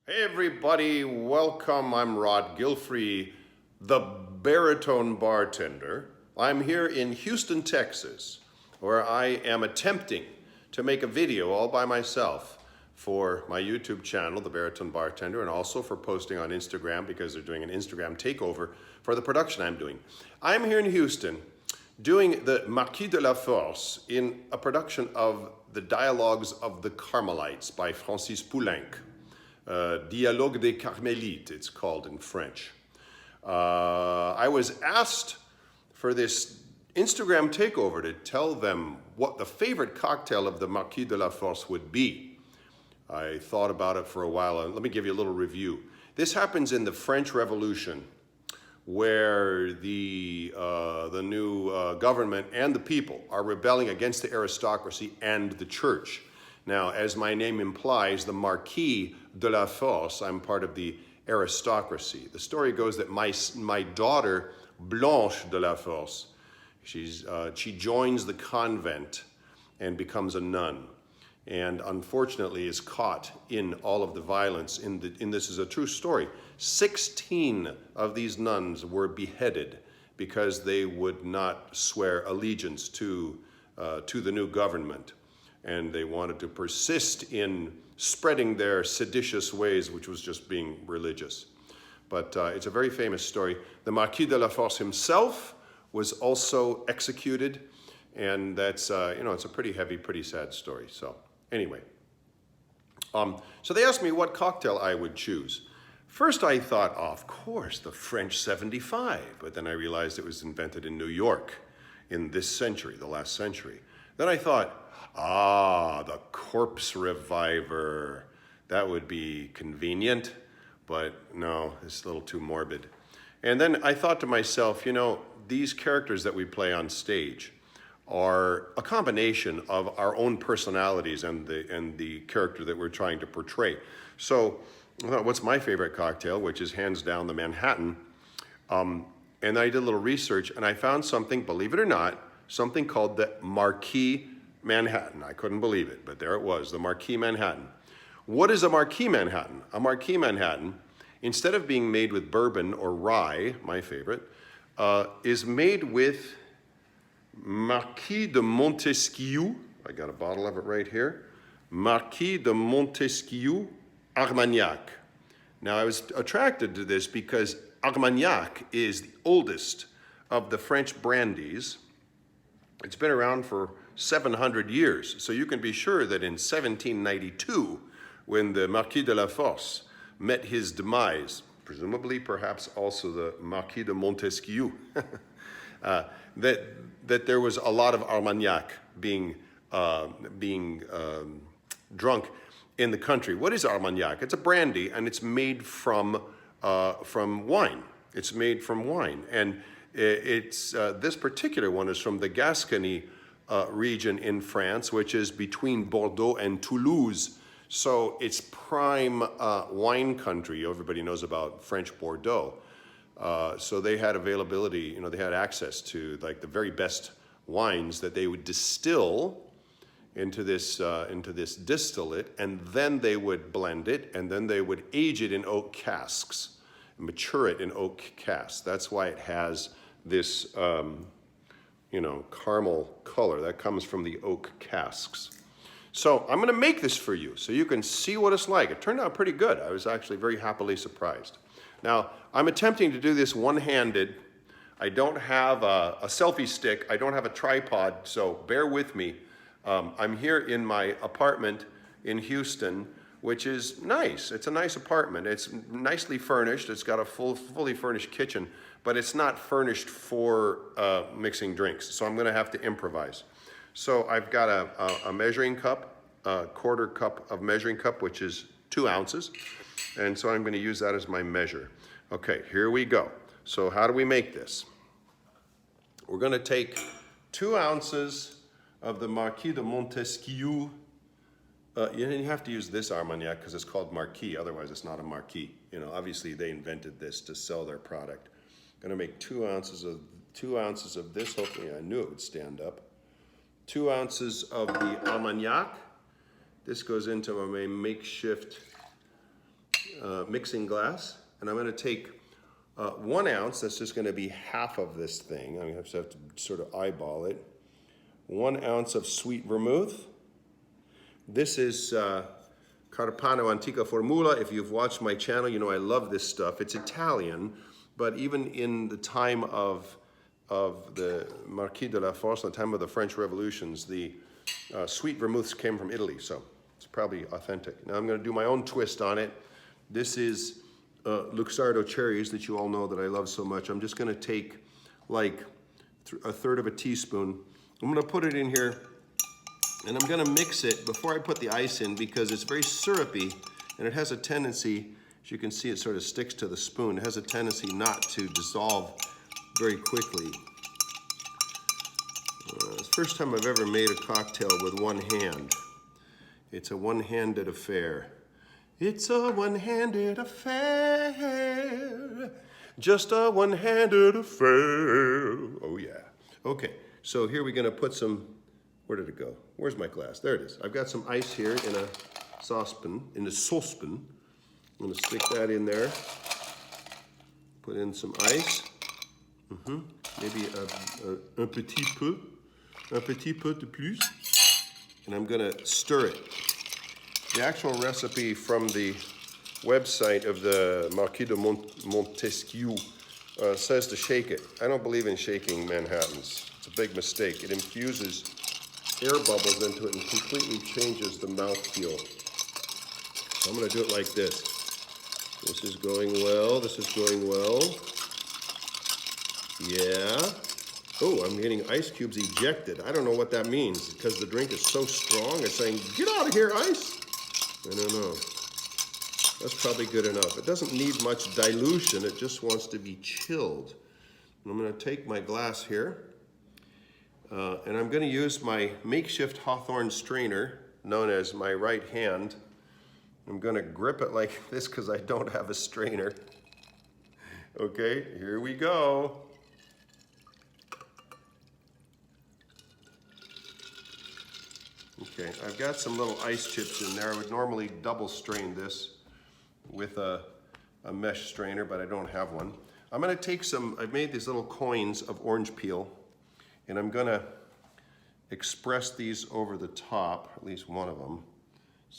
Hey everybody, welcome. I'm Rod Gilfrey, the baritone bartender. I'm here in Houston, Texas, where I am attempting to make a video all by myself for my YouTube channel, The Baritone Bartender, and also for posting on Instagram because they're doing an Instagram takeover for the production I'm doing. I'm here in Houston doing the Marquis de la Force in a production of the Dialogues of the Carmelites by Francis Poulenc. Dialogue des Carmélites, it's called in French. I was asked for this Instagram takeover to tell them what the favorite cocktail of the Marquis de la Force would be. I thought about it for a while, and let me give you a little review. This happens in the French Revolution, where the new government and the people are rebelling against the aristocracy and the church. Now, as my name implies, the Marquis de la Force, I'm part of the aristocracy. The story goes that my daughter, Blanche de la Force, she joins the convent and becomes a nun, and unfortunately is caught in all of the violence. This is a true story. 16 of these nuns were beheaded because they would not swear allegiance to the new government. And they wanted to persist in spreading their seditious ways, which was just being religious. But it's a very famous story. The Marquis de la Force himself was also executed, and that's, it's a pretty heavy, pretty sad story. So anyway, so they asked me what cocktail I would choose. First I thought, oh, of course, the French 75, but then I realized it was invented in New York in this century, the last century. Then I thought, the Corpse Reviver. That would be convenient, but no, it's a little too morbid. And then I thought to myself, these characters that we play on stage are a combination of our own personalities and the character that we're trying to portray. So I thought, what's my favorite cocktail, which is hands down the Manhattan. And I did a little research, and I found something, believe it or not, something called the Marquee Manhattan. I couldn't believe it, but there it was, the Marquee Manhattan. What is a Marquee Manhattan? A Marquee Manhattan, instead of being made with bourbon or rye, my favorite, is made with Marquis de Montesquiou. I got a bottle of it right here. Marquis de Montesquiou Armagnac. Now I was attracted to this because Armagnac is the oldest of the French brandies. It's been around for 700 years, so you can be sure that in 1792, when the Marquis de la Force met his demise, presumably perhaps also the Marquis de Montesquiou, that there was a lot of Armagnac being drunk in the country. What is Armagnac? It's a brandy, and it's made from wine. It's made from wine, and this particular one is from the Gascony region in France, which is between Bordeaux and Toulouse. So it's prime wine country. Everybody knows about French Bordeaux. So they had availability, they had access to like the very best wines that they would distill into this distillate, and then they would blend it, and then they would age it in oak casks, mature it in oak casks. That's why it has this caramel color that comes from the oak casks. So I'm going to make this for you so you can see what it's like. It turned out pretty good. I was actually very happily surprised. Now, I'm attempting to do this one-handed. I don't have a selfie stick. I don't have a tripod, so bear with me. I'm here in my apartment in Houston, which is nice. It's a nice apartment. It's nicely furnished. It's got a fully furnished kitchen, but it's not furnished for mixing drinks, so I'm gonna have to improvise. So I've got a measuring cup, a quarter cup of measuring cup, which is 2 ounces, and so I'm gonna use that as my measure. Okay, here we go. So how do we make this? We're gonna take 2 ounces of the Marquis de Montesquiou. You have to use this Armagnac because it's called Marquis, otherwise it's not a Marquis. Obviously they invented this to sell their product. I'm gonna make 2 ounces of this. Hopefully, I knew it would stand up. 2 ounces of the Armagnac. This goes into my makeshift mixing glass, and I'm going to take 1 ounce. That's just going to be half of this thing. I'm going to have to sort of eyeball it. 1 ounce of sweet vermouth. This is Carpano Antica Formula. If you've watched my channel, you know I love this stuff. It's Italian, but even in the time of the Marquis de la Force, in the time of the French revolutions, the sweet vermouths came from Italy, so it's probably authentic. Now I'm going to do my own twist on it. This is Luxardo Cherries that you all know that I love so much. I'm just going to take like 1/3 of a teaspoon. I'm going to put it in here, and I'm going to mix it before I put the ice in because it's very syrupy, and it has a tendency, as you can see, it sort of sticks to the spoon. It has a tendency not to dissolve very quickly. It's the first time I've ever made a cocktail with one hand. It's a one-handed affair. It's a one-handed affair. Just a one-handed affair. Oh yeah. Okay, so here we're gonna put some, where did it go? Where's my glass? There it is. I've got some ice here in a saucepan, I'm gonna stick that in there. Put in some ice. Maybe un petit peu de plus. And I'm gonna stir it. The actual recipe from the website of the Marquis de Montesquiou says to shake it. I don't believe in shaking Manhattans. It's a big mistake. It infuses air bubbles into it and completely changes the mouthfeel. So I'm gonna do it like this. This is going well, this is going well. Yeah. Oh, I'm getting ice cubes ejected. I don't know what that means because the drink is so strong. It's saying, get out of here, ice. I don't know. That's probably good enough. It doesn't need much dilution. It just wants to be chilled. And I'm going to take my glass here, and I'm going to use my makeshift Hawthorne strainer, known as my right hand. I'm going to grip it like this because I don't have a strainer. Okay, here we go. Okay, I've got some little ice chips in there. I would normally double strain this with a mesh strainer, but I don't have one. I'm gonna take some, I've made these little coins of orange peel, and I'm gonna express these over the top, at least one of them,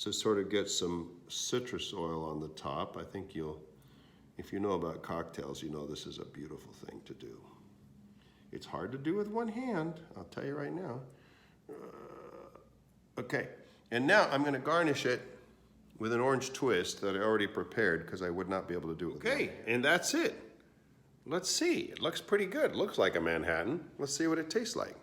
to sort of get some citrus oil on the top. I think you'll, if you know about cocktails, you know this is a beautiful thing to do. It's hard to do with one hand, I'll tell you right now. Okay, and now I'm gonna garnish it with an orange twist that I already prepared because I would not be able to do it. Okay, and that's it. Let's see, it looks pretty good. It looks like a Manhattan. Let's see what it tastes like.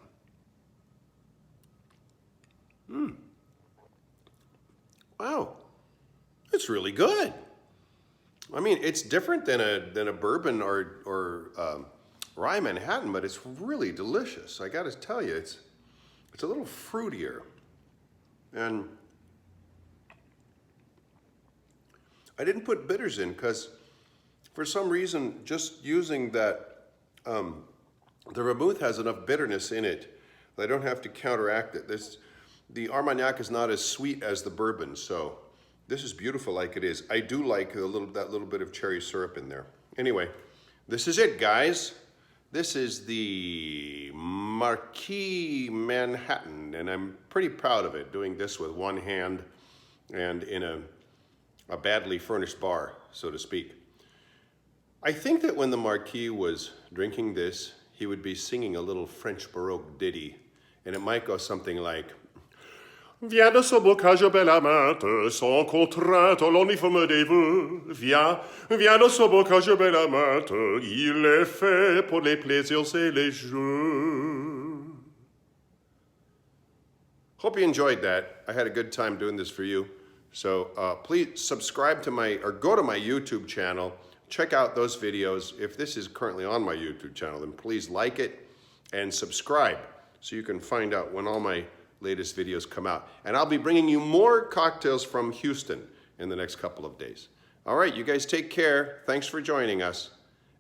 Wow, it's really good. I mean, it's different than a bourbon or rye Manhattan, but it's really delicious. I gotta tell you, it's a little fruitier. And I didn't put bitters in because for some reason, just using that, the vermouth has enough bitterness in it that I don't have to counteract it. The Armagnac is not as sweet as the bourbon, so this is beautiful like it is. I do like that little bit of cherry syrup in there. Anyway, this is it, guys. This is the Marquee Manhattan, and I'm pretty proud of it, doing this with one hand and in a badly furnished bar, so to speak. I think that when the Marquis was drinking this, he would be singing a little French Baroque ditty, and it might go something like, Viens de ce bocage belle amante, sans contrainte, l'uniforme des vœux. Viens de ce bocage belle amante, il est fait pour les plaisirs et les jeux. Hope you enjoyed that. I had a good time doing this for you. So please subscribe to go to my YouTube channel. Check out those videos. If this is currently on my YouTube channel, then please like it and subscribe so you can find out when all my latest videos come out. And I'll be bringing you more cocktails from Houston in the next couple of days. All right, you guys take care. Thanks for joining us.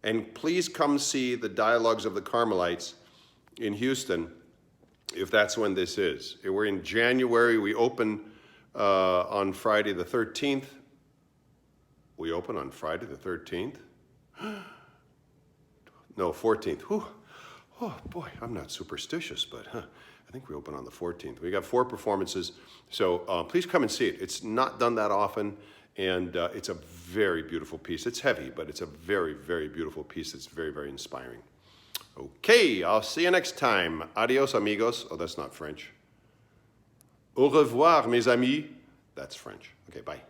And please come see the Dialogues of the Carmelites in Houston, if that's when this is. We're in January. We open on Friday the 13th. We open on Friday the 13th. No, 14th. Whew. Oh boy, I'm not superstitious, but I think we open on the 14th. We got 4 performances, so please come and see it. It's not done that often, and it's a very beautiful piece. It's heavy, but it's a very, very beautiful piece. It's very, very inspiring. Okay, I'll see you next time. Adios, amigos. Oh, that's not French. Au revoir, mes amis. That's French. Okay, bye.